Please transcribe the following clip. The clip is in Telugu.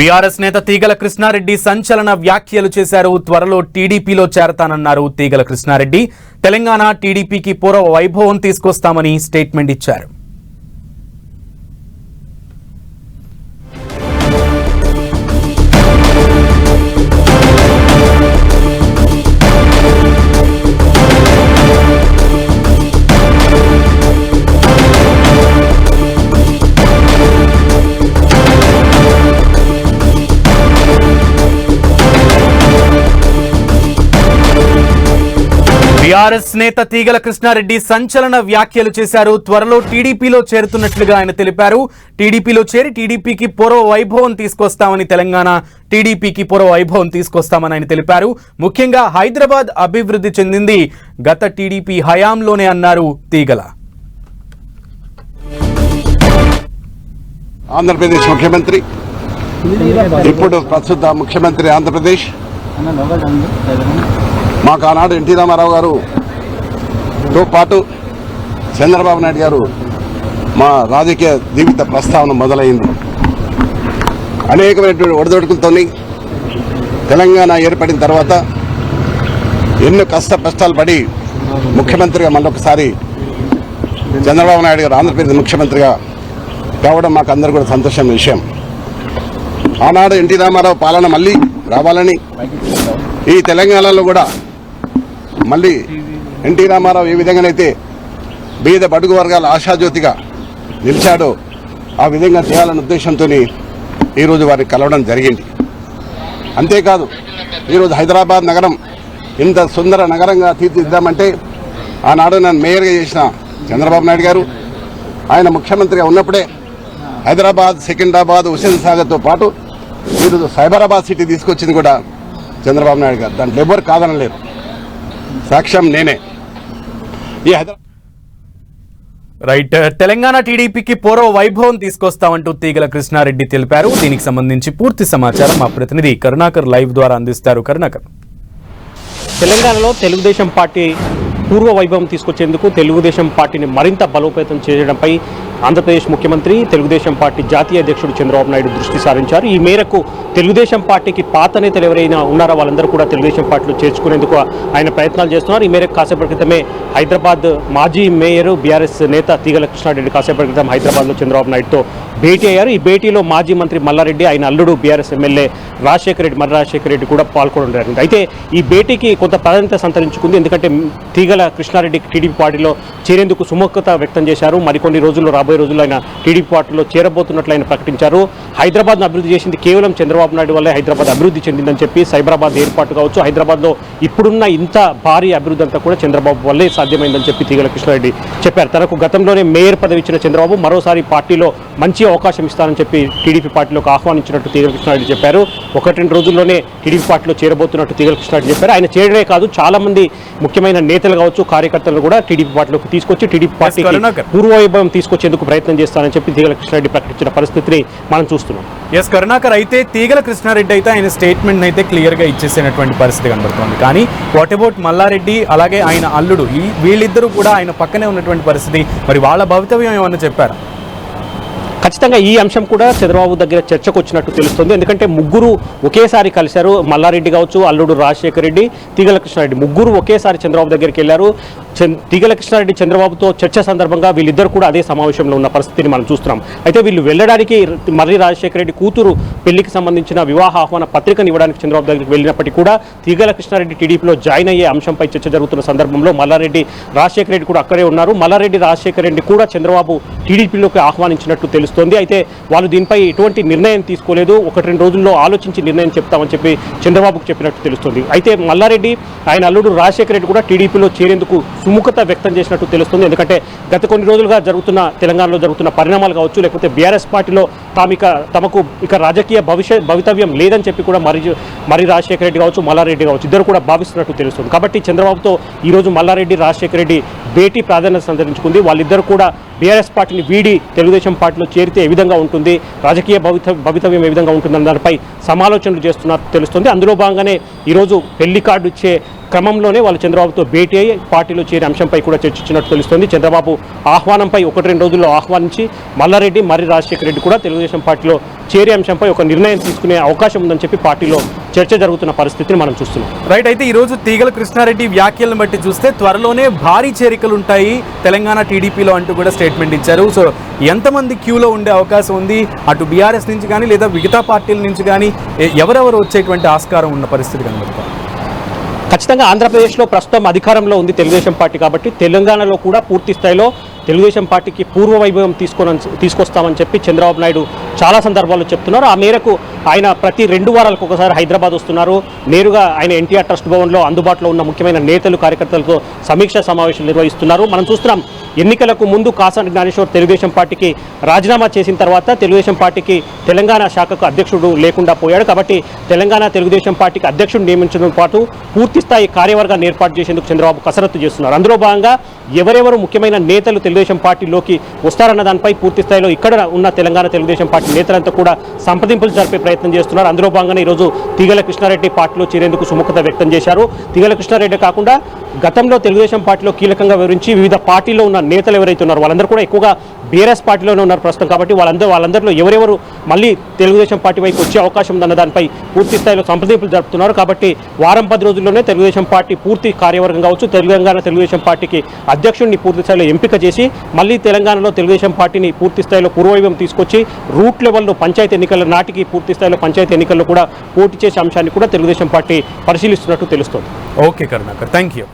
బీఆర్ఎస్ నేత తీగల కృష్ణారెడ్డి సంచలన వ్యాఖ్యలు చేశారు. త్వరలో టీడీపీలో చేరతానన్నారు తీగల కృష్ణారెడ్డి. తెలంగాణ టీడీపీకి పూర్వ వైభవం తీసుకొస్తామని స్టేట్మెంట్ ఇచ్చారు. బీఆర్ఎస్ నేత తీగల కృష్ణారెడ్డి సంచలన వ్యాఖ్యలు చేశారు. త్వరలో టీడీపీలో చేరుతున్నట్లుగా ఆయన తెలిపారు. టీడీపీలో చేరి టీడీపీకి పూర్వ వైభవం తీసుకొస్తామని, తెలంగాణ టీడీపీకి పూర్వ వైభవం తీసుకొస్తామని ఆయన తెలిపారు. ముఖ్యంగా హైదరాబాద్ అభివృద్ధి చెందింది గత టీడీపీ హయాంలోనే అన్నారు తీగల. ఆంధ్రప్రదేశ్ ముఖ్యమంత్రి, ఇప్పుడు ప్రస్తుత ముఖ్యమంత్రి ఆంధ్రప్రదేశ్, మాకు ఆనాడు ఎన్టీ రామారావు గారుతో పాటు చంద్రబాబు నాయుడు గారు మా రాజకీయ జీవిత ప్రస్తావన మొదలైంది. అనేకమైనటువంటి ఒడిదొడుకులతో తెలంగాణ ఏర్పడిన తర్వాత ఎన్నో కష్టాలు పడి ముఖ్యమంత్రిగా మళ్ళొకసారి చంద్రబాబు నాయుడు గారు ఆంధ్రప్రదేశ్ ముఖ్యమంత్రిగా కావడం మాకు అందరూ కూడా సంతోషమైన విషయం. ఆనాడు ఎన్టీ రామారావు పాలన మళ్ళీ రావాలని, ఈ తెలంగాణలో కూడా మళ్ళీ ఎన్టీ రామారావు ఏ విధంగానైతే బీద బడుగు వర్గాల ఆశాజ్యోతిగా నిలిచాడో ఆ విధంగా చేయాలనే ఉద్దేశంతో ఈరోజు వారిని కలవడం జరిగింది. అంతేకాదు ఈరోజు హైదరాబాద్ నగరం ఇంత సుందర నగరంగా తీర్చిదిద్దామంటే ఆనాడు నన్ను మేయర్గా చేసిన చంద్రబాబు నాయుడు గారు, ఆయన ముఖ్యమంత్రిగా ఉన్నప్పుడే హైదరాబాద్, సికింద్రాబాద్, హుస్సేన్ సాగర్తో పాటు ఈరోజు సైబరాబాద్ సిటీ తీసుకొచ్చింది కూడా చంద్రబాబు నాయుడు గారు. దాంట్లో ఎవరు కాదనలేరు, సాక్ష్యం నేనే. ఈ రైట్. తెలంగాణ టీడీపీకి పూర్వ వైభవం తీసుకొస్తామంటూ తీగల కృష్ణారెడ్డి తెలిపారు. దీనికి సంబంధించి పూర్తి సమాచారం మా ప్రతినిధి కరుణాకర్ లైవ్ ద్వారా అందిస్తారు. కరుణాకర్, తెలంగాణలో తెలుగుదేశం పార్టీ పూర్వ వైభవం తీసుకొచ్చేందుకు తెలుగుదేశం పార్టీని మరింత బలోపేతం చేయడంపై ఆంధ్రప్రదేశ్ ముఖ్యమంత్రి, తెలుగుదేశం పార్టీ జాతీయ అధ్యక్షుడు చంద్రబాబు నాయుడు దృష్టి సారించారు. ఈ మేరకు తెలుగుదేశం పార్టీకి పాత నేతలు ఎవరైనా ఉన్నారో వాళ్ళందరూ కూడా తెలుగుదేశం పార్టీలో చేర్చుకునేందుకు ఆయన ప్రయత్నాలు చేస్తున్నారు. ఈ మేరకు కాసేపటి క్రితమే హైదరాబాద్ మాజీ మేయర్, బీఆర్ఎస్ నేత తీగల కృష్ణారెడ్డి కాసేపటి క్రితం హైదరాబాద్లో చంద్రబాబు నాయుడుతో భేటీ అయ్యారు. ఈ భేటీలో మాజీ మంత్రి మల్లారెడ్డి, ఆయన అల్లుడు బీఆర్ఎస్ ఎమ్మెల్యే మర్రి రాజశేఖర రెడ్డి కూడా పాల్గొనడం జరిగింది. అయితే ఈ భేటీకి కొంత ప్రాధాన్యత సంతరించుకుంది. ఎందుకంటే తీగల కృష్ణారెడ్డి టీడీపీ పార్టీలో చేరేందుకు సుముఖత వ్యక్తం చేశారు. మరికొన్ని రోజుల్లో, రాబోయే రోజుల్లో ఆయన టీడీపీ పార్టీలో చేరబోతున్నట్లు ఆయన ప్రకటించారు. హైదరాబాద్ను అభివృద్ధి చేసింది కేవలం చంద్రబాబు నాయుడు వల్లే హైదరాబాద్ అభివృద్ధి చెందిందని చెప్పి, సైబరాబాద్ ఏర్పాటు కావచ్చు, హైదరాబాద్లో ఇప్పుడున్న ఇంత భారీ అభివృద్ధి అంతా కూడా చంద్రబాబు వల్లే సాధ్యమైందని చెప్పి తీగల కృష్ణారెడ్డి చెప్పారు. తనకు గతంలోనే మేయర్ పదవి ఇచ్చిన చంద్రబాబు మరోసారి పార్టీలో మంచి అవకాశం ఇస్తానని చెప్పి టీడీపీ పార్టీలోకి ఆహ్వానించినట్టు తీగల కృష్ణారెడ్డి చెప్పారు. 1-2 రోజుల్లోనే టీడీపీ పార్టీలో చేరబోతున్నట్టు తీగల కృష్ణారెడ్డి చెప్పారు. ఆయన చేరడే కాదు, చాలా మంది ముఖ్యమైన నేతలు కావచ్చు, కార్యకర్తలు కూడా టీడీపీ పార్టీలోకి తీసుకొచ్చి టీడీపీ పార్టీకి పూర్వవైభవం తీసుకొచ్చేందుకు ప్రయత్నం చేస్తానని చెప్పి తీగల కృష్ణారెడ్డి ప్రకటించిన పరిస్థితిని మనం చూస్తున్నాం. ఎస్ కరుణాకర్, అయితే తీగల కృష్ణారెడ్డి అయితే ఆయన స్టేట్మెంట్ అయితే క్లియర్ గా ఇచ్చేసినటువంటి పరిస్థితి కనబడుతోంది. కానీ వాట్ అబౌట్ మల్లారెడ్డి, అలాగే ఆయన అల్లుడు, వీళ్ళిద్దరూ కూడా ఆయన పక్కనే ఉన్నటువంటి పరిస్థితి, మరి వాళ్ళ భవితవ్యం ఏమన్నా చెప్పారు? ఖచ్చితంగా ఈ అంశం కూడా చంద్రబాబు దగ్గర చర్చకు వచ్చినట్టు తెలుస్తుంది. ఎందుకంటే ముగ్గురు ఒకేసారి కలిశారు. మల్లారెడ్డి కావచ్చు, అల్లుడు రాజశేఖర రెడ్డి, తీగల కృష్ణారెడ్డి ముగ్గురు ఒకేసారి చంద్రబాబు దగ్గరికి వెళ్లారు. తీగల కృష్ణారెడ్డి చంద్రబాబుతో చర్చ సందర్భంగా వీళ్ళిద్దరు కూడా అదే సమావేశంలో ఉన్న పరిస్థితిని మనం చూస్తున్నాం. అయితే వీళ్ళు వెళ్ళడానికి మర్రి రాజశేఖర రెడ్డి కూతురు పెళ్లికి సంబంధించిన వివాహ ఆహ్వాన పత్రికను ఇవ్వడానికి చంద్రబాబు దగ్గరికి వెళ్ళినప్పటికీ కూడా తీగల కృష్ణారెడ్డి టీడీపీలో జాయిన్ అయ్యే అంశంపై చర్చ జరుగుతున్న సందర్భంలో మల్లారెడ్డి, రాజశేఖర రెడ్డి కూడా అక్కడే ఉన్నారు. మల్లారెడ్డి, రాజశేఖర రెడ్డి కూడా చంద్రబాబు టీడీపీలోకి ఆహ్వానించినట్టు తెలుస్తుంది. అయితే వాళ్ళు దీనిపై ఎటువంటి నిర్ణయం తీసుకోలేదు. 1-2 రోజుల్లో ఆలోచించి నిర్ణయం చెప్తామని చెప్పి చంద్రబాబుకు చెప్పినట్టు తెలుస్తుంది. అయితే మల్లారెడ్డి, ఆయన అల్లుడు రాజశేఖర రెడ్డి కూడా టీడీపీలో చేరేందుకు సుముఖత వ్యక్తం చేసినట్టు తెలుస్తుంది. ఎందుకంటే గత కొన్ని రోజులుగా తెలంగాణలో జరుగుతున్న పరిణామాలు కావచ్చు, లేకపోతే బీఆర్ఎస్ పార్టీలో తమకు ఇక రాజకీయ భవితవ్యం లేదని చెప్పి కూడా మర్రి రాజశేఖర రెడ్డి కావచ్చు, మల్లారెడ్డి కావచ్చు, ఇద్దరు కూడా భావిస్తున్నట్టు తెలుస్తుంది. కాబట్టి చంద్రబాబుతో ఈరోజు మల్లారెడ్డి, రాజశేఖర రెడ్డి భేటీ ప్రాధాన్యత సంతరించుకుంది. వాళ్ళిద్దరు కూడా బీఆర్ఎస్ పార్టీని వీడి తెలుగుదేశం పార్టీలో చేరితే ఏ విధంగా ఉంటుంది, రాజకీయ భవితవ్యం ఏ విధంగా ఉంటుందన్న దానిపై సమాలోచనలు చేస్తున్నట్టు తెలుస్తుంది. అందులో భాగంగానే ఈరోజు పెళ్లి కార్డు ఇచ్చే క్రమంలోనే వాళ్ళు చంద్రబాబుతో భేటీ అయ్యి పార్టీలో చేరే అంశంపై కూడా చర్చించినట్టు తెలుస్తోంది. చంద్రబాబు ఆహ్వానంపై 1-2 రోజుల్లో ఆహ్వానించి మల్లారెడ్డి మర్రి రాజశేఖర రెడ్డి కూడా తెలుగుదేశం పార్టీలో చేరే అంశంపై ఒక నిర్ణయం తీసుకునే అవకాశం ఉందని చెప్పి పార్టీలో చర్చ జరుగుతున్న పరిస్థితిని మనం చూస్తున్నాం. రైట్, అయితే ఈ రోజు తీగల కృష్ణారెడ్డి వ్యాఖ్యలను బట్టి చూస్తే త్వరలోనే భారీ చేరికలు ఉంటాయి తెలంగాణ టీడీపీలో అంటూ కూడా స్టేట్మెంట్ ఇచ్చారు. సో ఎంతమంది క్యూలో ఉండే అవకాశం ఉంది, అటు బీఆర్ఎస్ నుంచి కానీ లేదా మిగతా పార్టీల నుంచి కానీ ఎవరెవరు వచ్చేటువంటి ఆస్కారం ఉన్న పరిస్థితి కనబడుతుంది? ఖచ్చితంగా ఆంధ్రప్రదేశ్లో ప్రస్తుతం అధికారంలో ఉంది తెలుగుదేశం పార్టీ కాబట్టి తెలంగాణలో కూడా పూర్తి స్థాయిలో తెలుగుదేశం పార్టీకి పూర్వ వైభవం తీసుకొస్తామని చెప్పి చంద్రబాబు నాయుడు చాలా సందర్భాల్లో చెప్తున్నారు. ఆ మేరకు ఆయన ప్రతి 2 వారాలకు ఒకసారి హైదరాబాద్ వస్తున్నారు. నేరుగా ఆయన ఎన్టీఆర్ ట్రస్ట్ భవన్లో అందుబాటులో ఉన్న ముఖ్యమైన నేతలు కార్యకర్తలతో సమీక్షా సమావేశాలు నిర్వహిస్తున్నారు. మనం చూస్తున్నాం, ఎన్నికలకు ముందు కాసాని జ్ఞానేశ్వర్ తెలుగుదేశం పార్టీకి రాజీనామా చేసిన తర్వాత తెలుగుదేశం పార్టీకి తెలంగాణ శాఖకు అధ్యక్షుడు లేకుండా పోయాడు. కాబట్టి తెలంగాణ తెలుగుదేశం పార్టీకి అధ్యక్షుడు నియమించడంతో పాటు పూర్తి స్థాయి కార్యవర్గాన్ని ఏర్పాటు చేసేందుకు చంద్రబాబు కసరత్తు చేస్తున్నారు. అందులో భాగంగా ఎవరెవరు ముఖ్యమైన నేతలు తెలుగుదేశం పార్టీలోకి వస్తారన్న దానిపై పూర్తి స్థాయిలో ఇక్కడ ఉన్న తెలంగాణ తెలుగుదేశం పార్టీ నేతలంతా కూడా సంప్రదింపులు జరిపే ప్రయత్నం చేస్తున్నారు. అందులో భాగంగానే ఈరోజు తీగల కృష్ణారెడ్డి పార్టీలో చేరేందుకు సుముఖత వ్యక్తం చేశారు. తీగల కృష్ణారెడ్డి కాకుండా గతంలో తెలుగుదేశం పార్టీలో కీలకంగా వివరించి వివిధ పార్టీలో ఉన్న నేతలు ఎవరైతే ఉన్నారో వాళ్ళందరూ కూడా ఎక్కువగా బీఆర్ఎస్ పార్టీలోనే ఉన్నారు ప్రస్తుతం. కాబట్టి వాళ్ళందరిలో ఎవరెవరు మళ్ళీ తెలుగుదేశం పార్టీ వైపు వచ్చే అవకాశం ఉందన్న దానిపై పూర్తి స్థాయిలో సంప్రదింపులు జరుపుతున్నారు. కాబట్టి 10 రోజుల్లోనే తెలుగుదేశం పార్టీ పూర్తి కార్యవర్గం కావచ్చు, తెలంగాణ తెలుగుదేశం పార్టీకి అధ్యక్షుడిని పూర్తి స్థాయిలో ఎంపిక చేసి మళ్ళీ తెలంగాణలో తెలుగుదేశం పార్టీని పూర్తి స్థాయిలో పూర్వవైభవం తీసుకొచ్చి రూట్ లెవెల్లో పంచాయతీ ఎన్నికల నాటికి పూర్తి స్థాయిలో పంచాయతీ ఎన్నికల్లో కూడా పోటీ చేసే అంశాన్ని కూడా తెలుగుదేశం పార్టీ పరిశీలిస్తున్నట్టు తెలుస్తోంది. Okay Karunakar, thank you.